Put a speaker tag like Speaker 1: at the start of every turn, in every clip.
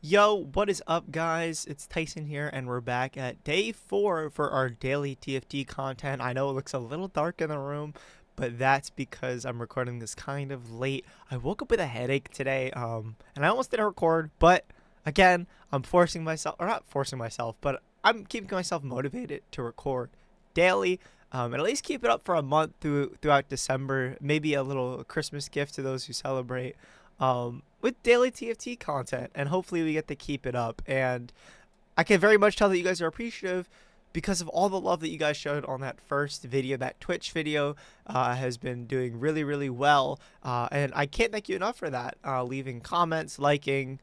Speaker 1: Yo, what is up, guys? It's Tyson here, and we're back at day 4 for our daily TFT content. I know it looks a little dark in the room, but that's because I'm recording this kind of late. I woke up with a headache today, and I almost didn't record, but again, I'm forcing myself, or not forcing myself, but I'm keeping myself motivated to record daily, and at least keep it up for a month throughout December. Maybe a little Christmas gift to those who celebrate. With daily TFT content, and hopefully we get to keep it up. And I can very much tell that you guys are appreciative because of all the love that you guys showed on that first video. That Twitch video has been doing really, really well, and I can't thank you enough for that. Leaving comments, liking,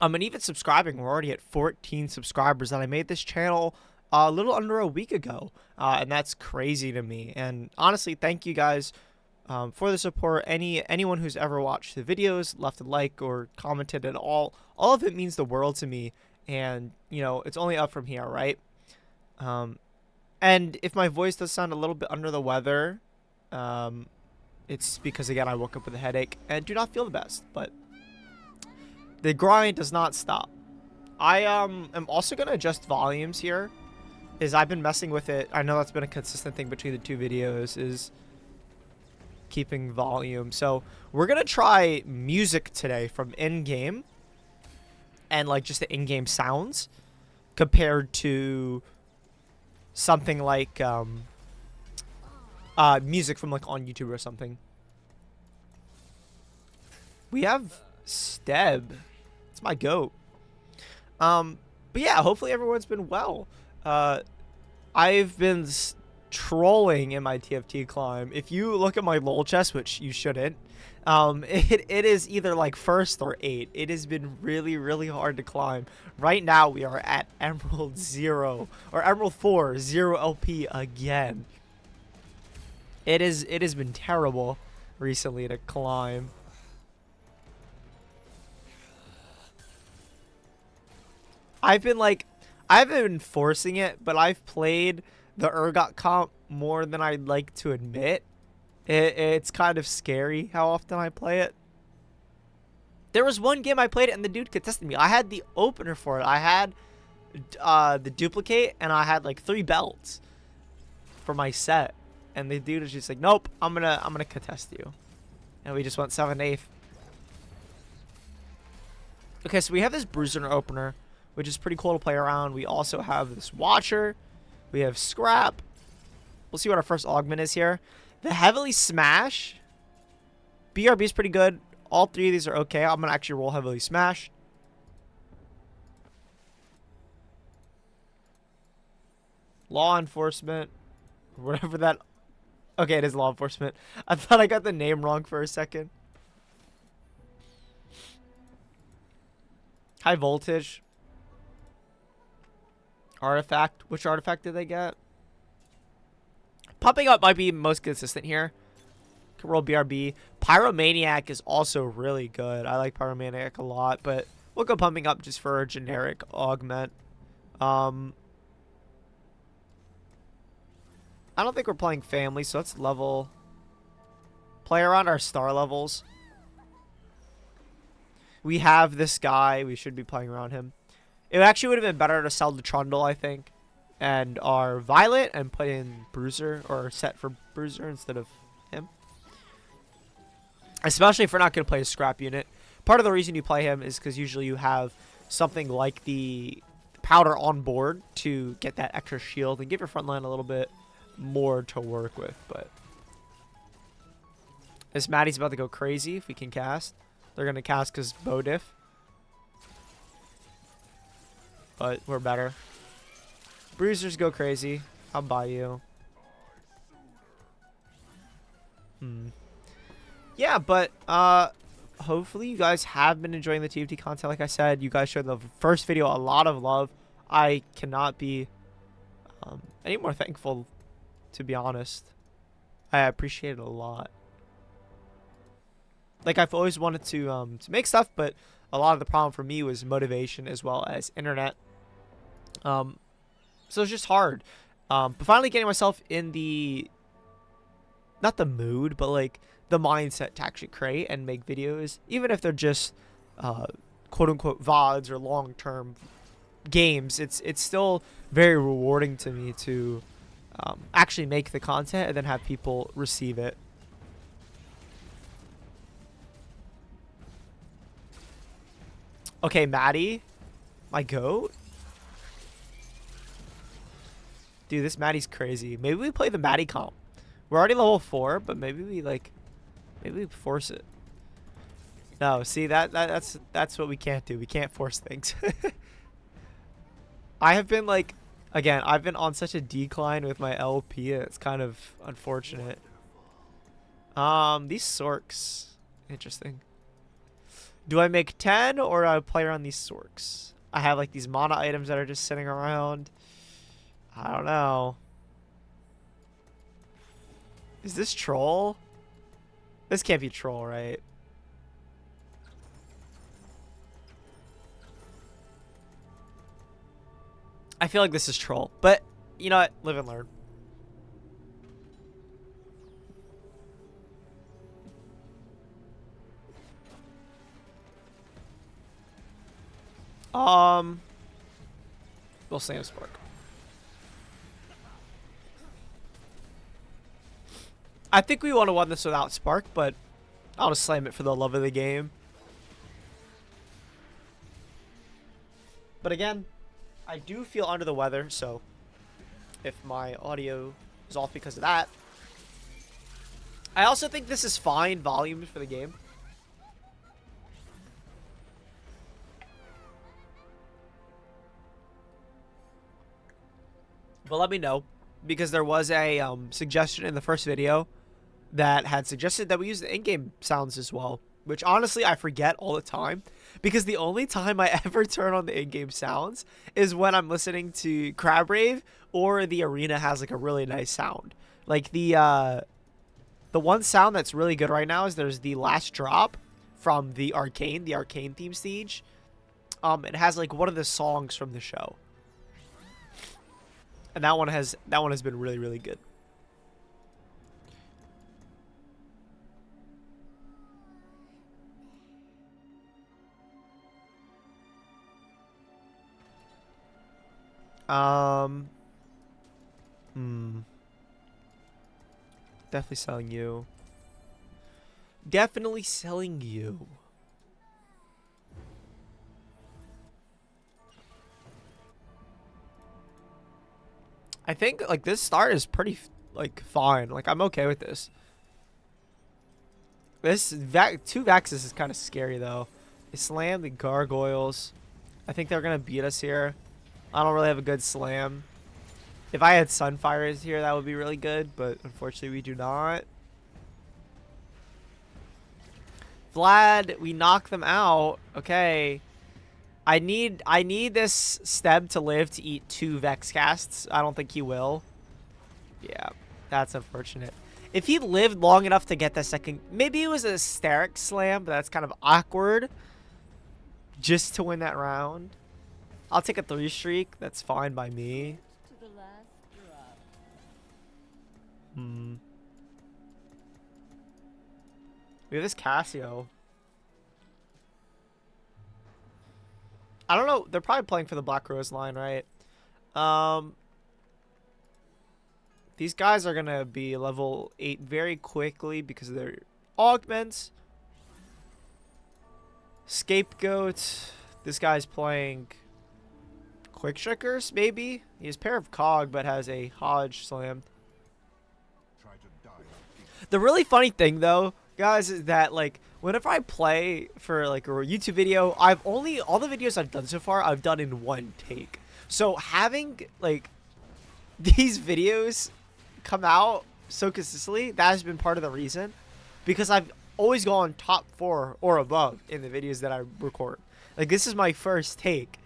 Speaker 1: and even subscribing. We're already at 14 subscribers, and I made this channel a little under a week ago, and that's crazy to me. And honestly, thank you guys for the support. Anyone who's ever watched the videos, left a like, or commented at all of it means the world to me. And it's only up from here, right? And if my voice does sound a little bit under the weather, it's because, again, I woke up with a headache and do not feel the best, but the grind does not stop. I am also gonna adjust volumes here, is I've been messing with it. I know that's been a consistent thing between the two videos, is keeping volume. So we're gonna try music today from in-game, and like just the in-game sounds, compared to something like music from like on YouTube or something. We have Steb. It's my goat. But yeah, hopefully everyone's been well. I've been trolling in my TFT climb. If you look at my LOL chest, which you shouldn't, it is either like first or 8. It has been really, really hard to climb. Right now we are at Emerald 0 or Emerald 4, 0 LP again. It has been terrible recently to climb. I haven't been forcing it, but I've played the Urgot comp more than I'd like to admit. It's kind of scary how often I play it. There was one game I played it and the dude contested me. I had the opener for it. I had the duplicate, and I had like 3 belts for my set. And the dude was just like, nope, I'm gonna contest you. And we just went 7-8. Okay, so we have this Bruiser opener, which is pretty cool to play around. We also have this Watcher. We have Scrap. We'll see what our first augment is here. The Heavily Smash. BRB is pretty good. All 3 of these are okay. I'm going to actually roll Heavily Smash. Law Enforcement. Whatever that... Okay, it is Law Enforcement. I thought I got the name wrong for a second. High Voltage. Artifact. Which artifact did they get? Pumping Up might be most consistent here. Can roll BRB. Pyromaniac is also really good. I like Pyromaniac a lot, but we'll go Pumping Up just for a generic augment. I don't think we're playing family, so let's play around our star levels. We have this guy. We should be playing around him. It actually would have been better to sell the Trundle, I think, and our Violet, and put in Bruiser, or set for Bruiser instead of him. Especially if we're not going to play a Scrap unit. Part of the reason you play him is because usually you have something like the Powder on board to get that extra shield and give your front line a little bit more to work with. But this Maddie's about to go crazy if we can cast. They're going to cast because bow diff. But we're better. Bruisers go crazy. I'll buy you. Yeah, but hopefully you guys have been enjoying the TFT content. Like I said, you guys showed the first video a lot of love. I cannot be any more thankful, to be honest. I appreciate it a lot. Like, I've always wanted to make stuff, but a lot of the problem for me was motivation as well as internet. So it's just hard. But finally getting myself in the, not the mood, but like the mindset to actually create and make videos, even if they're just quote unquote VODs or long term games, it's still very rewarding to me to actually make the content and then have people receive it. Okay, Maddie, my goat. Dude, this Maddie's crazy. Maybe we play the Maddie comp. We're already level 4, but maybe we force it. No, see that's what we can't do. We can't force things. I have been like, again, I've been on such a decline with my LP. It's kind of unfortunate. These Sorks, interesting. Do I make 10 or do I play around these Sorks? I have like these mana items that are just sitting around. I don't know. Is this troll? This can't be troll, right? I feel like this is troll, but you know what? Live and learn. We'll slam Spark. I think we want to win this without Spark, but I'll just slam it for the love of the game. But again, I do feel under the weather, so if my audio is off because of that. I also think this is fine volumes for the game. But let me know, because there was a suggestion in the first video that had suggested that we use the in-game sounds as well, which honestly I forget all the time, because the only time I ever turn on the in-game sounds is when I'm listening to Crab Rave or the arena has like a really nice sound. Like the one sound that's really good right now is there's the last drop from the Arcane theme siege. It has like one of the songs from the show. And that one has been really, really good. Definitely selling you. Definitely selling you. I think like this start is pretty like fine. Like I'm okay with this. This two Vaxes is kind of scary though. They slam the gargoyles. I think they're gonna beat us here. I don't really have a good slam. If I had Sunfires here, that would be really good, but unfortunately we do not. Vlad, we knock them out. Okay. I need this Steb to live to eat 2 Vex casts. I don't think he will. Yeah, that's unfortunate. If he lived long enough to get the second, maybe it was a Steric Slam, but that's kind of awkward. Just to win that round. I'll take a 3 streak. That's fine by me. We have this Cassio. I don't know. They're probably playing for the Blackrose line, right? These guys are going to be level 8 very quickly because of their augments. Scapegoat. This guy's playing Quick Shriekers, maybe? He has Pair of Cog, but has a Hodge slammed. The really funny thing, though, guys, is that, like, whenever I play for, like, a YouTube video, all the videos I've done so far, I've done in one take. So having, like, these videos come out so consistently, that has been part of the reason. Because I've always gone top 4 or above in the videos that I record. Like, this is my first take.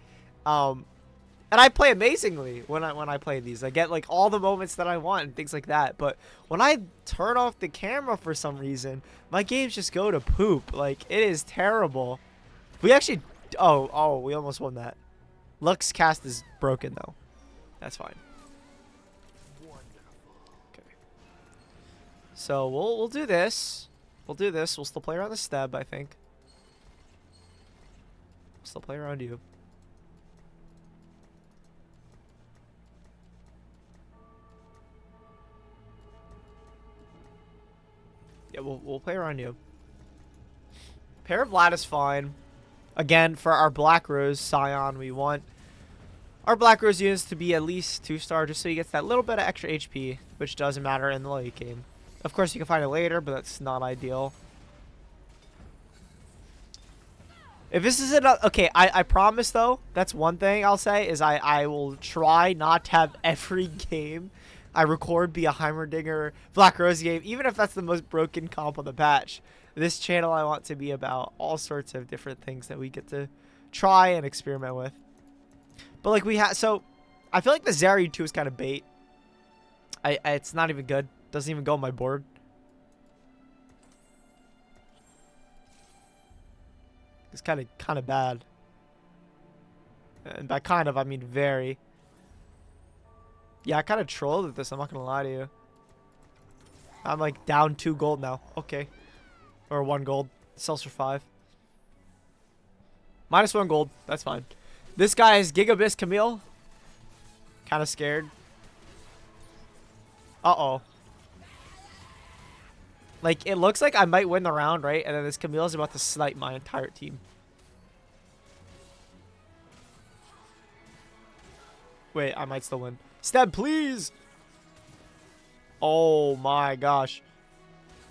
Speaker 1: And I play amazingly when I play these. I get like all the moments that I want and things like that. But when I turn off the camera for some reason, my games just go to poop. Like, it is terrible. We actually, oh, we almost won that. Lux cast is broken though. That's fine. Okay. So we'll do this. We'll do this. We'll still play around the Steb, I think. Still play around you. Yeah, we'll play around you. Pair of Vlad is fine. Again, for our Blackrose Scion, we want our Blackrose units to be at least 2-star, just so he gets that little bit of extra HP, which doesn't matter in the late game. Of course, you can find it later, but that's not ideal. If this isn't okay, I promise though, that's one thing I'll say, is I will try not to have every game I record be a Heimerdinger Blackrose game, even if that's the most broken comp on the patch. This channel I want to be about all sorts of different things that we get to try and experiment with. But like we have, so I feel like the Zeri 2 is kind of bait. It's not even good. Doesn't even go on my board. It's kind of bad. And by kind of, I mean very. Yeah, I kind of trolled at this. I'm not gonna lie to you. I'm like down 2 gold now. Okay, or 1 gold. Sells for 5. Minus 1 gold. That's fine. This guy is Gigabis Camille. Kind of scared. Uh-oh. Like, it looks like I might win the round, right? And then this Camille is about to snipe my entire team. Wait, I might still win. Stab, please! Oh my gosh.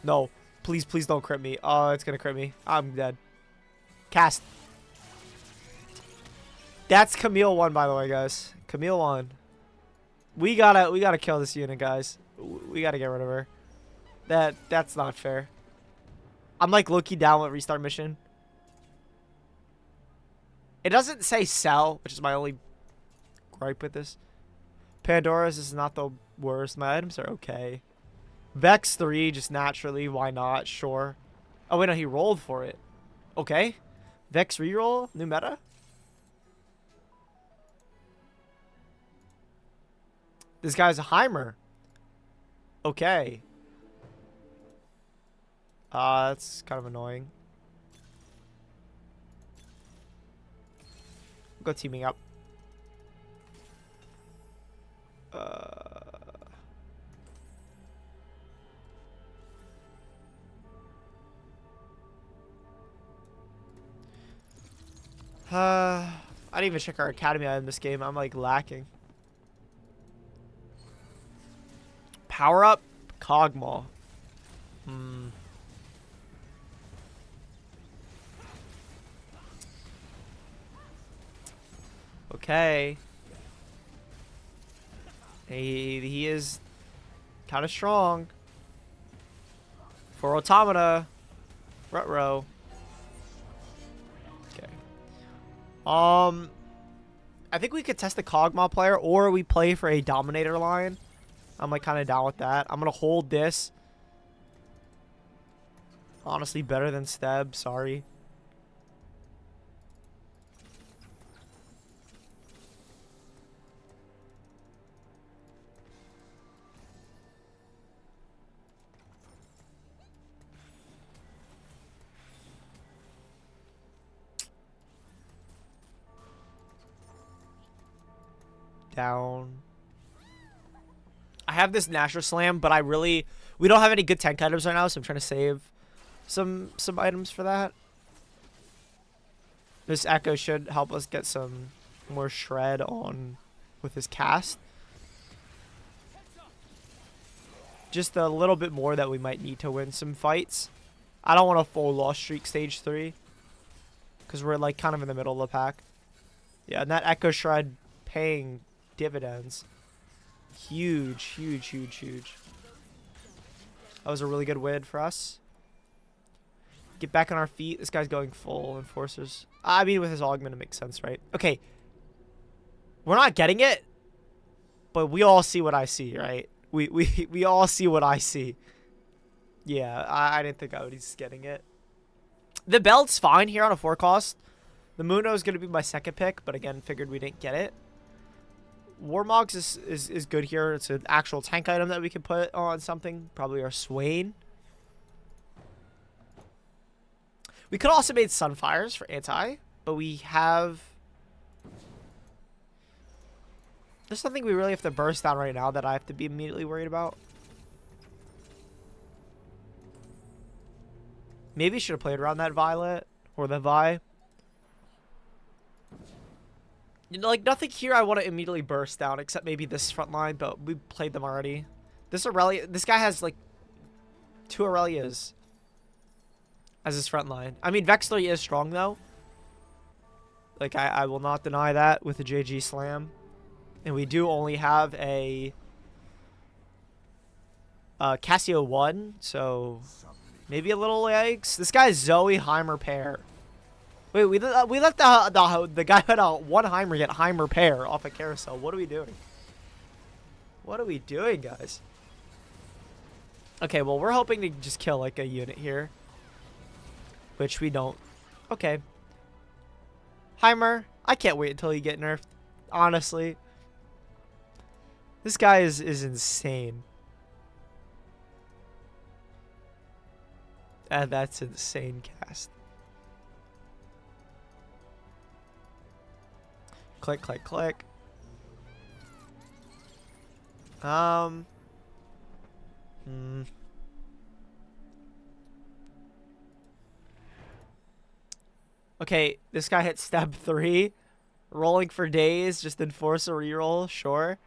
Speaker 1: No. Please, please don't crit me. Oh, it's gonna crit me. I'm dead. Cast. That's Camille 1, by the way, guys. Camille 1. We gotta kill this unit, guys. We gotta get rid of her. That's not fair. I'm like low-key down with restart mission. It doesn't say sell, which is my only gripe with this. Pandora's is not the worst. My items are okay. Vex 3, just naturally. Why not? Sure. Oh, wait, no, he rolled for it. Okay. Vex reroll? New meta? This guy's a Heimer. Okay. That's kind of annoying. Go teaming up. I didn't even check our academy in this game. I'm like lacking. Power up Kog'Maw. Okay. He is kind of strong. For Automata. Ruh-roh. Okay. I think we could test the Kog'Maw player, or we play for a Dominator line. I'm like kind of down with that. I'm gonna hold this. Honestly, better than Steb. Sorry. Down. I have this Nashor Slam, but we don't have any good tank items right now, so I'm trying to save some items for that. This Echo should help us get some more shred on with his cast. Just a little bit more that we might need to win some fights. I don't want a full loss streak stage 3, because we're like kind of in the middle of the pack. Yeah, and that Echo Shred paying dividends. Huge, huge, huge, huge. That was a really good win for us. Get back on our feet. This guy's going full enforcers. I mean, with his augment, it makes sense, right? Okay. We're not getting it, but we all see what I see, right? We all see what I see. Yeah, I didn't think I would be getting it. The belt's fine here on a 4 cost. The Muno is going to be my second pick, but again, figured we didn't get it. Warmogs is good here. It's an actual tank item that we can put on something. Probably our Swain. We could also made Sunfires for anti, but we have... There's something we really have to burst down right now that I have to be immediately worried about. Maybe should have played around that Violet or the Vi. You know, like, nothing here I want to immediately burst down except maybe this front line, but we played them already. This Aurelia, this guy has like 2 Aurelias as his front line. I mean, Vexler is strong though. Like, I will not deny that with the JG Slam. And we do only have a Cassio 1, so maybe a little eggs. This guy's Zoe Heimer pair. Wait, we let the guy had a 1 Heimer get Heimer pair off a carousel. What are we doing? What are we doing, guys? Okay, well, we're hoping to just kill like a unit here, which we don't. Okay. Heimer, I can't wait until you get nerfed. Honestly. This guy is insane. And that's insane cast. Click, click, click. Okay, this guy hit step 3. Rolling for days, just enforce a reroll, sure.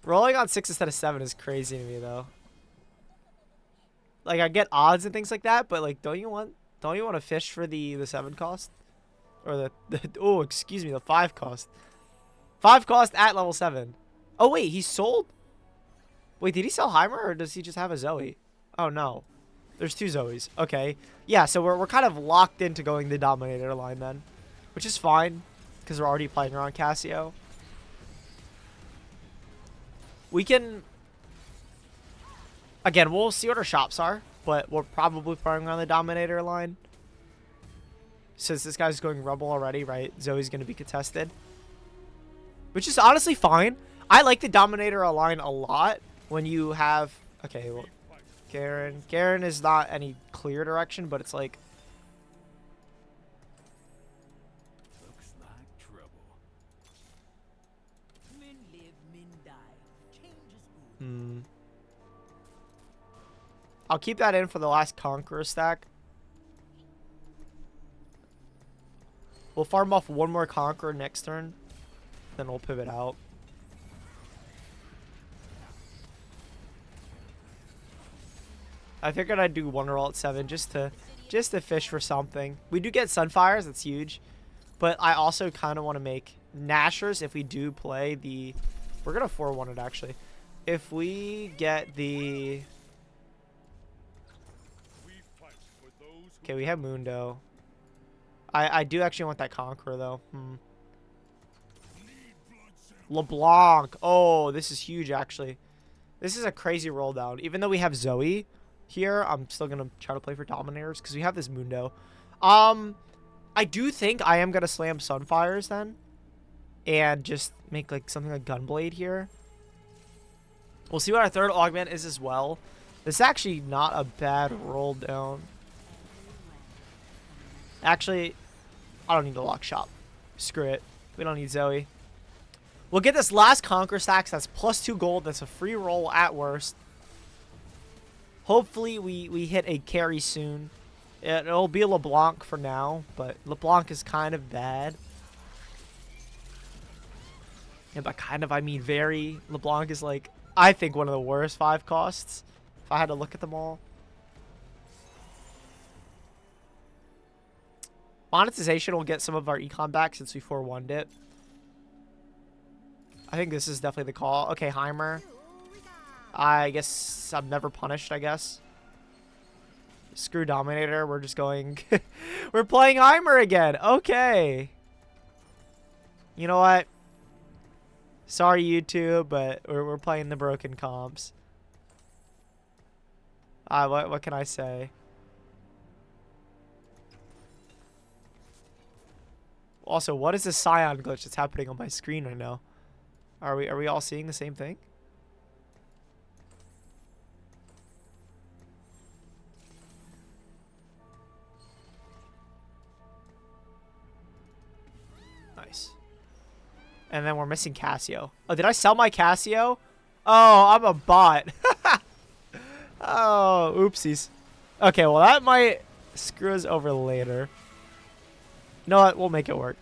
Speaker 1: Rolling on 6 instead of 7 is crazy to me though. Like, I get odds and things like that, but like, don't you want to fish for the 7 cost? Or the oh, excuse me, the 5 cost. 5 cost at level 7. Oh wait, he sold? Wait, did he sell Heimer or does he just have a Zoe? Oh no. There's 2 Zoes. Okay. Yeah, so we're kind of locked into going the Dominator line then. Which is fine, because we're already playing around Cassio. We can... Again, we'll see what our shops are, but we're probably playing around the Dominator line. Since this guy's going Rebel already, right? Zoe's going to be contested. Which is honestly fine. I like the Dominator line a lot when you have... Okay, well, Garen. Garen is not any clear direction, but it's like...
Speaker 2: Looks like trouble. Men live, men die. Change is good.
Speaker 1: I'll keep that in for the last Conqueror stack. We'll farm off 1 more Conqueror next turn. Then we'll pivot out. I figured I'd do 1 roll at 7 just to fish for something. We do get Sunfires, that's huge. But I also kind of want to make Nashers if we do play the... We're going to 4-1 it actually. If we get the... Okay, we have Mundo. I do actually want that Conqueror though. LeBlanc. Oh, this is huge actually. This is a crazy roll down. Even though we have Zoe here, I'm still gonna try to play for Dominators because we have this Mundo. I do think I am gonna slam Sunfires then, and just make like something like Gunblade here. We'll see what our 3rd augment is as well. This is actually not a bad roll down. Actually, I don't need the lock shop. Screw it. We don't need Zoe. We'll get this last Conquer stacks. That's +2 gold. That's a free roll at worst. Hopefully we hit a carry soon. It'll be a LeBlanc for now, but LeBlanc is kind of bad. And by kind of, I mean very. LeBlanc is like, I think, one of the worst 5 costs. If I had to look at them all. Monetization will get some of our econ back since we 4-1'd it. I think this is definitely the call. Okay, Heimer. I guess I'm never punished, I guess. Screw Dominator. We're just going... We're playing Heimer again. Okay. You know what? Sorry, YouTube, but we're playing the broken comps. What can I say? Also, what is this Scion glitch that's happening on my screen right now? Are we all seeing the same thing? Nice. And then we're missing Casio. Oh, did I sell my Casio? Oh, I'm a bot. Oh, oopsies. Okay, well, that might screw us over later. You know what? We'll make it work.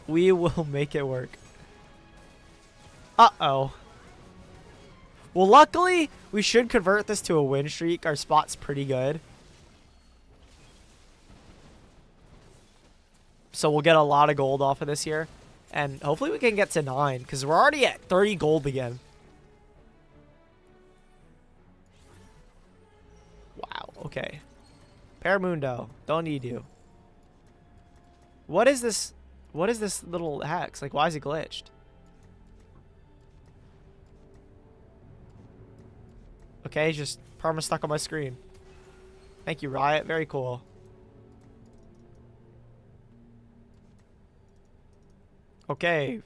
Speaker 1: We will make it work. Uh-oh. Well, luckily, we should convert this to a win streak. Our spot's pretty good. So we'll get a lot of gold off of this here. And hopefully we can get to 9, because we're already at 30 gold again. Wow, okay. Paramundo, don't need you. What is this? What is this little hex? Like, why is it glitched? Okay, just perma stuck on my screen. Thank you, Riot. Very cool. Okay.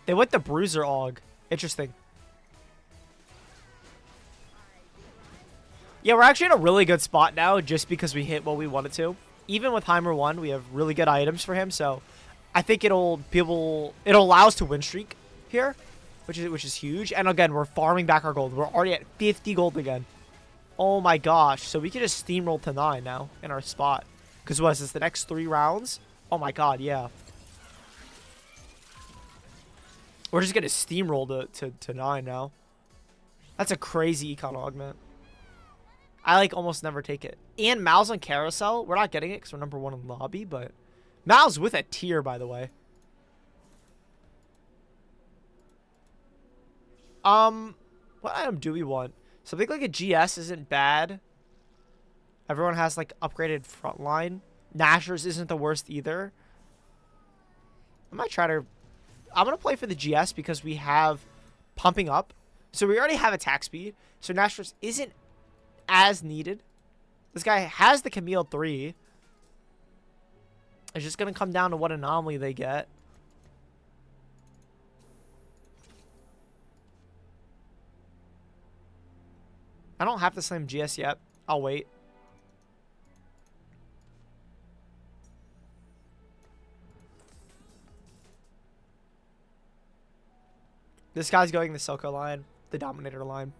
Speaker 1: They went the Bruiser Aug. Interesting. Yeah, we're actually in a really good spot now just because we hit what we wanted to. Even with Heimer 1, we have really good items for him, so I think it'll allow us to win streak here, which is huge. And again, we're farming back our gold. We're already at 50 gold again. Oh my gosh. So we can just steamroll to 9 now in our spot. Because what is this, the next 3 rounds? Oh my god, yeah. We're just going to steamroll to 9 now. That's a crazy econ augment. I like almost never take it. And Mal's on Carousel. We're not getting it because we're number 1 in lobby, but Mal's with a tier, by the way. What item do we want? Something like a GS isn't bad. Everyone has like upgraded frontline. Nashers isn't the worst either. I might try to... I'm going to play for the GS because we have pumping up. So we already have attack speed. So Nashers isn't as needed. This guy has the Camille 3. It's just going to come down to what anomaly they get. I don't have the same GS yet. I'll wait. This guy's going the Silco line, the Dominator line.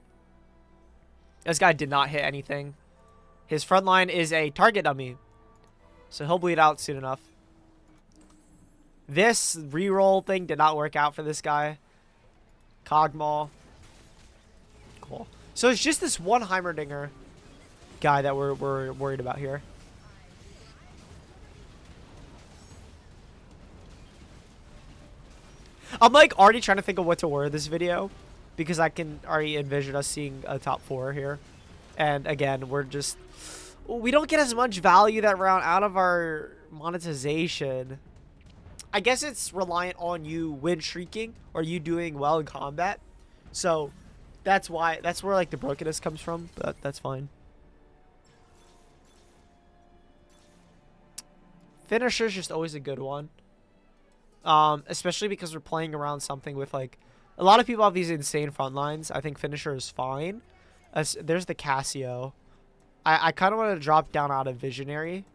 Speaker 1: This guy did not hit anything. His front line is a target dummy, so he'll bleed out soon enough. This reroll thing did not work out for this guy. Cogmaw. Cool. So it's just this one Heimerdinger guy that we're worried about here. I'm like already trying to think of what to wear this video because I can already envision us seeing a top 4 here. And again, we don't get as much value that round out of our monetization. I guess it's reliant on you win streaking or you doing well in combat. So that's where like the brokenness comes from, but that's fine. Finisher's just always a good one. Especially because we're playing around something with like a lot of people have these insane front lines. I think finisher is fine. There's the Casio. I kind of want to drop down out of Visionary.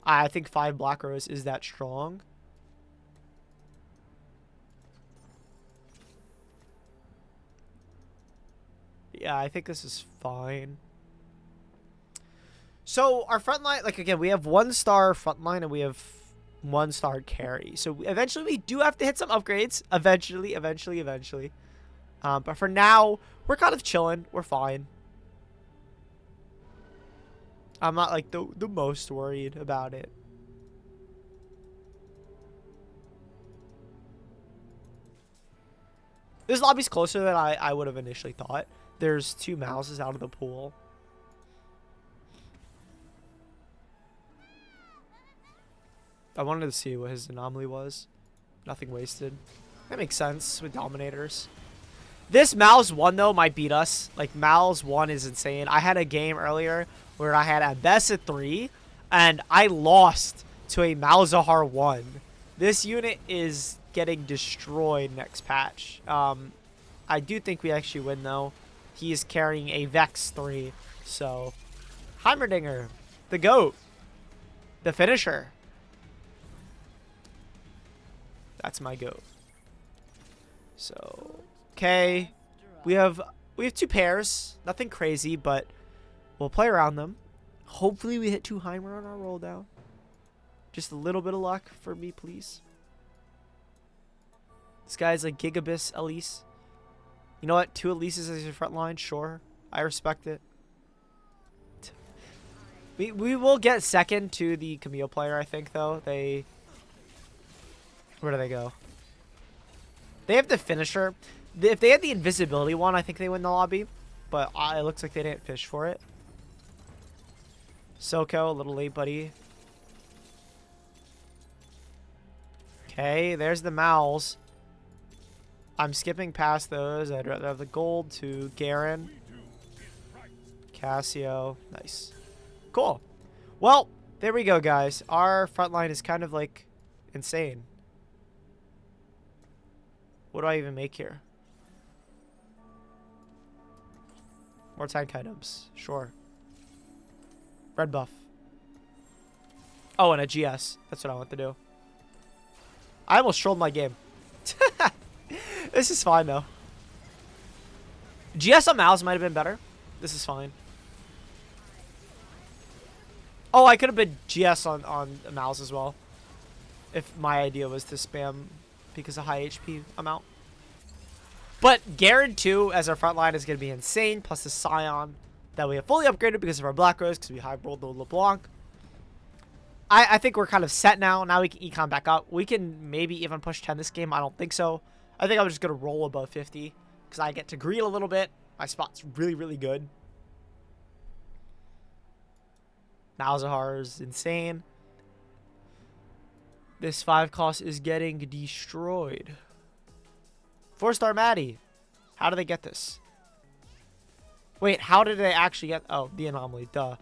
Speaker 1: I think 5 Blackrose is that strong. Yeah, I think this is fine. So our front line, like again, we have 1-star front line and we have 1-star carry. So eventually we do have to hit some upgrades. Eventually. But for now, we're kind of chilling. We're fine. I'm not like the most worried about it. This lobby's closer than I would have initially thought. There's 2 Malzahars out of the pool. I wanted to see what his anomaly was. Nothing wasted. That makes sense with Dominators. This Mal's 1, though, might beat us. Like, Mal's 1 is insane. I had a game earlier where I had at best a 3, and I lost to a Malzahar 1. This unit is getting destroyed next patch. I do think we actually win, though. He is carrying a Vex 3. So, Heimerdinger, the GOAT, the finisher. That's my GOAT. So, okay. We have 2 pairs. Nothing crazy, but we'll play around them. Hopefully we hit 2 Heimer on our roll down. Just a little bit of luck for me, please. This guy's like Gigabis Elise. You know what? 2 Elises as your front line? Sure. I respect it. We will get second to the Camille player, I think, though. Where do they go? They have the finisher. If they had the invisibility one, I think they win the lobby. But it looks like they didn't fish for it. Soko, a little late, buddy. Okay, there's the Mals. I'm skipping past those. I'd rather have the gold to Garen. Cassio. Nice. Cool. Well, there we go, guys. Our front line is kind of like insane. What do I even make here? More tank items. Sure. Red buff. Oh, and a GS. That's what I want to do. I almost trolled my game. This is fine, though. GS on Malz might have been better. This is fine. Oh, I could have been GS on Malz as well. If my idea was to spam because of high HP amount. But Garen 2 as our front line is going to be insane. Plus the Scion that we have fully upgraded because of our Blackrose. Because we high-rolled the LeBlanc. I think we're kind of set now. Now we can econ back up. We can maybe even push 10 this game. I don't think so. I think I'm just going to roll above 50. Because I get to greed a little bit. My spot's really, really good. Malzahar is insane. This 5 cost is getting destroyed. 4-star Maddie. How do they get this? Wait, how did they actually get... Oh, the Anomaly. Duh.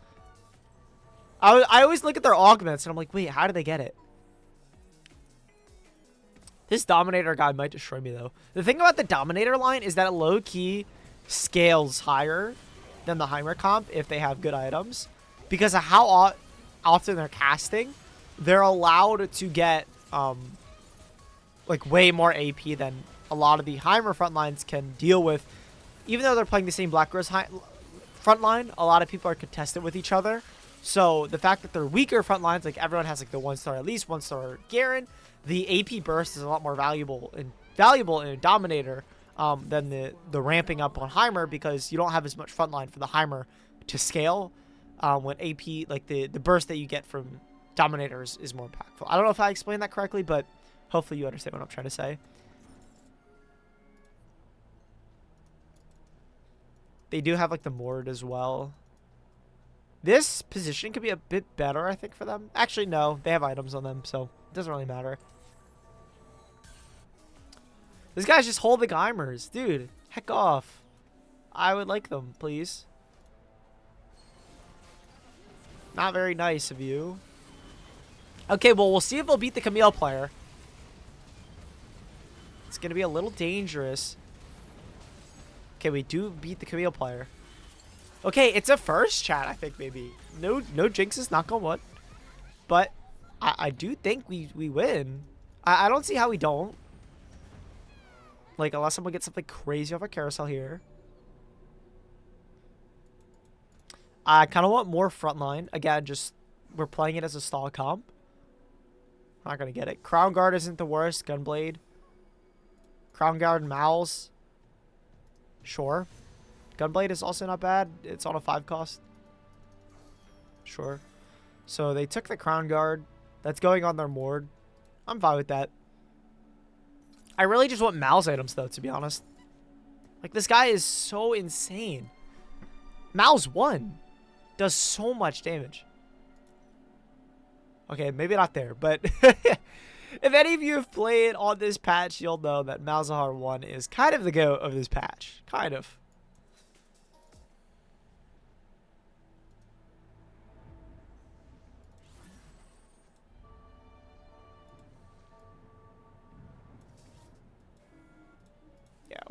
Speaker 1: I always look at their augments and I'm like, wait, how did they get it? This Dominator guy might destroy me, though. The thing about the Dominator line is that it low-key scales higher than the Heimer comp if they have good items. Because of how often they're casting, they're allowed to get like way more AP than a lot of the Heimer front lines can deal with. Even though they're playing the same Blackrose front line, a lot of people are contested with each other. So the fact that they're weaker front lines, like everyone has like the 1-star at least, 1-star Garen, the AP burst is a lot more valuable in a Dominator than the ramping up on Heimer, because you don't have as much front line for the Heimer to scale. When AP, like the burst that you get from Dominators is more impactful. I don't know if I explained that correctly, but hopefully you understand what I'm trying to say. They do have like the Mord as well. This position could be a bit better, I think, for them. Actually, no. They have items on them, so it doesn't really matter. This guy's just holding Heimers. Dude, heck off. I would like them, please. Not very nice of you. Okay, well, we'll see if we'll beat the Camille player. It's going to be a little dangerous. Okay, we do beat the Camille player. Okay, it's a first, chat, I think, maybe. No jinxes, knock on wood. But I do think we win. I don't see how we don't. Like, unless someone gets something crazy off a carousel here. I kind of want more frontline. Again, just we're playing it as a stall comp. Not going to get it. Crown Guard isn't the worst. Gunblade. Crown Guard and Malz. Sure. Gunblade is also not bad. It's on a 5 cost. Sure. So they took the Crown Guard. That's going on their Mord. I'm fine with that. I really just want Mal's items, though, to be honest. Like, this guy is so insane. Mal's 1 does so much damage. Okay, maybe not there, but if any of you have played on this patch, you'll know that Malzahar 1 is kind of the GOAT of this patch. Kind of.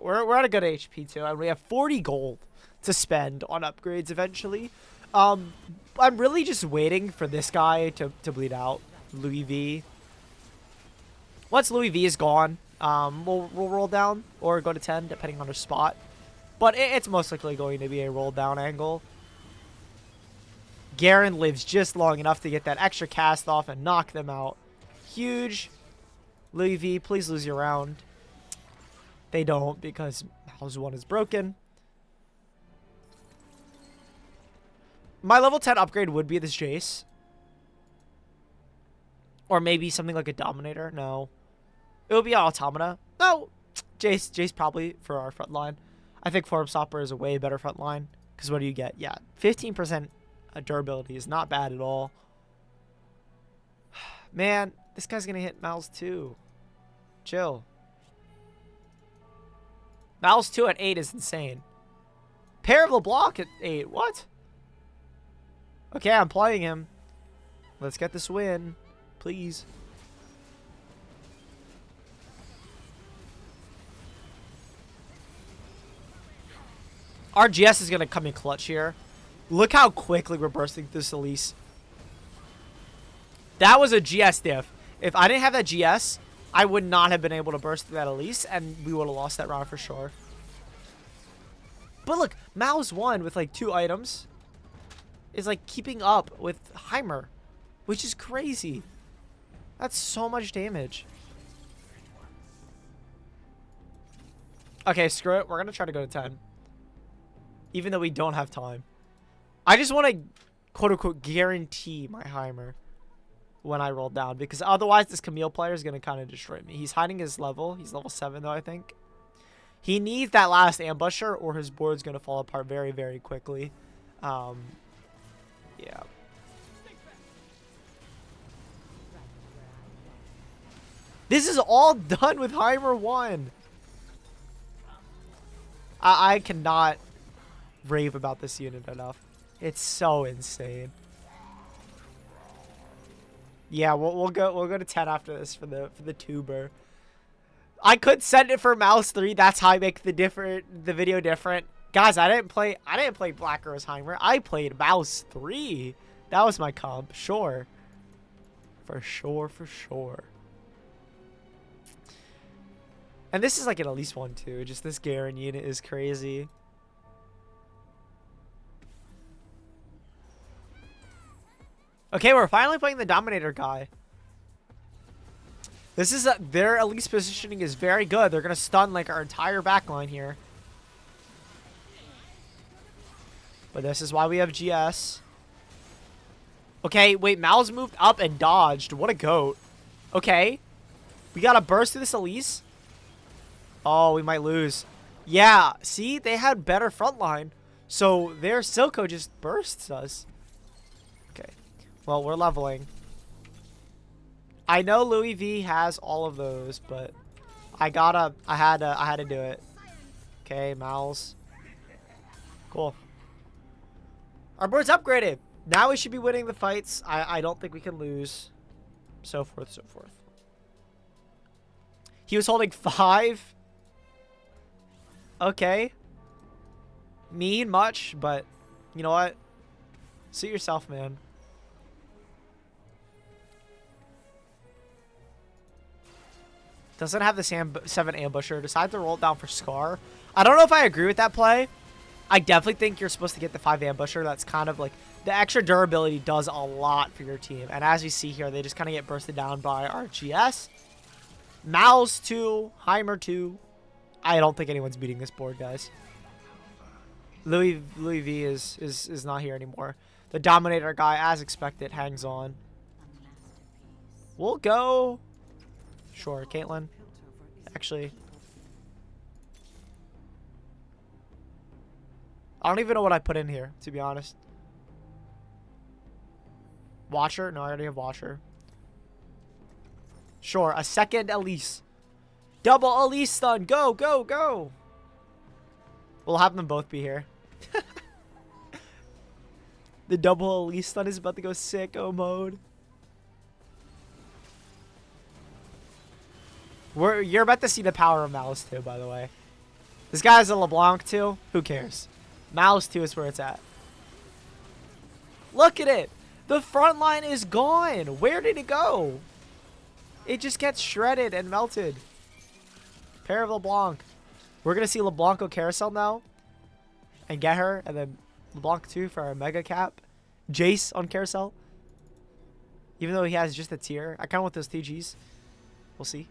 Speaker 3: we're at a good HP too, and we have 40 gold to spend on upgrades eventually. I'm really just waiting for this guy to bleed out, Louis V. Once Louis V is gone, we'll roll down or go to 10 depending on our spot. But it's most likely going to be a roll down angle. Garen lives just long enough to get that extra cast off and knock them out. Huge. Louis V, please lose your round. They don't because House 1 is broken. My level 10 upgrade would be this Jace. Or maybe something like a Dominator. No. It would be an Automata. No. Jace probably for our front line. I think Form Stopper is a way better front line. Because what do you get? Yeah, 15% durability is not bad at all. Man, this guy's going to hit Mal's 2. Chill. Mal's 2 at 8 is insane. Pair of the block at 8. What? Okay, I'm playing him. Let's get this win. Please. Our GS is going to come in clutch here. Look how quickly we're bursting through Elise. That was a GS diff. If I didn't have that GS, I would not have been able to burst through that Elise, and we would have lost that round for sure. But look, Mal's 1 with like 2 items is like keeping up with Heimer, which is crazy. That's so much damage. Okay, screw it. We're going to try to go to 10. Even though we don't have time. I just want to, quote-unquote, guarantee my Heimer when I roll down. Because otherwise, this Camille player is going to kind of destroy me. He's hiding his level. He's level 7, though, I think. He needs that last ambusher, or his board's going to fall apart very, very quickly. Yeah. This is all done with Heimer 1. I cannot rave about this unit enough. It's so insane. Yeah, we'll go to 10 after this for the tuber. I could send it for Mouse 3. That's how I make the video different. Guys, I didn't play Blackrose Heimer. I played Mouse 3. That was my comp, sure. For sure. And this is like an at least 1 too. Just this Garen unit is crazy. Okay, we're finally playing the Dominator guy. This is their Elise positioning is very good. They're gonna stun like our entire backline here. But this is why we have GS. Okay, wait, Mal's moved up and dodged. What a goat. Okay. We gotta burst through this Elise. Oh, we might lose. Yeah, see? They had better front line. So their Silco just bursts us. Okay. Well, we're leveling. I know Louis V has all of those, but I had to do it. Okay, Mal's. Cool. Our board's upgraded. Now we should be winning the fights. I don't think we can lose. So forth, so forth. He was holding 5. Okay. Mean much, but you know what? Suit yourself, man. Doesn't have the 7 ambusher. Decide to roll it down for Scar. I don't know if I agree with that play. I definitely think you're supposed to get the 5 ambusher. That's kind of like the extra durability does a lot for your team. And as you see here, they just kind of get bursted down by our GS. Mal's 2, Heimer 2. I don't think anyone's beating this board, guys. Louis V is not here anymore. The Dominator guy, as expected, hangs on. We'll go. Sure, Caitlyn. Actually, I don't even know what I put in here, to be honest. Watcher? No, I already have Watcher. Sure, a second Elise. Double Elise stun. Go, go, go. We'll have them both be here. The double Elise stun is about to go sicko mode. You're about to see the power of Malice too, by the way. This guy's a LeBlanc too. Who cares? Mouse 2 is where it's at. Look at it. The front line is gone. Where did it go? It just gets shredded and melted. Pair of LeBlanc. We're going to see LeBlanc go carousel now. And get her. And then LeBlanc 2 for our mega cap. Jace on carousel. Even though he has just a tier. I kind of want those TGs. We'll see.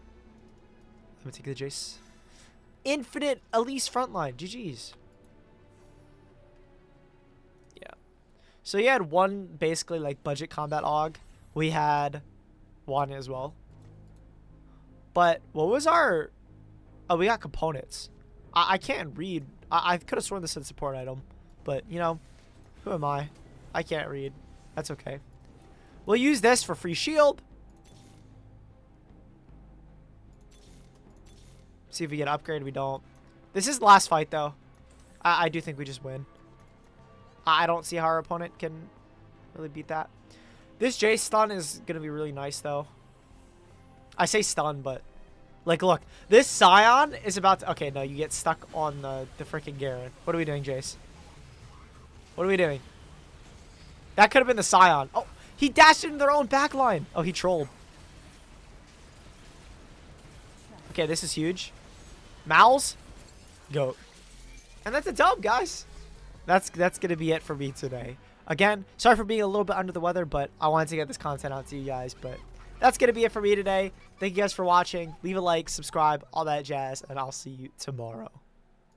Speaker 3: Let me take the Jace. Infinite Elise frontline. GG's. Yeah. So you had one basically like budget combat aug. We had one as well. But what was our... Oh, we got components. I can't read. I could have sworn this said support item. But, you know, who am I? I can't read. That's okay. We'll use this for free shield. See if we get upgrade. We don't. This is the last fight, though. I do think we just win. I don't see how our opponent can really beat that. This Jace stun is going to be really nice, though. I say stun, but... Like, look. This Scion is about to... Okay, no, you get stuck on the freaking Garen. What are we doing, Jace? What are we doing? That could have been the Scion. Oh, he dashed into their own backline. Oh, he trolled. Okay, this is huge. Malz, goat. And that's a dub, guys. That's going to be it for me today. Again, sorry for being a little bit under the weather, but I wanted to get this content out to you guys. But that's going to be it for me today. Thank you guys for watching. Leave a like, subscribe, all that jazz, and I'll see you tomorrow.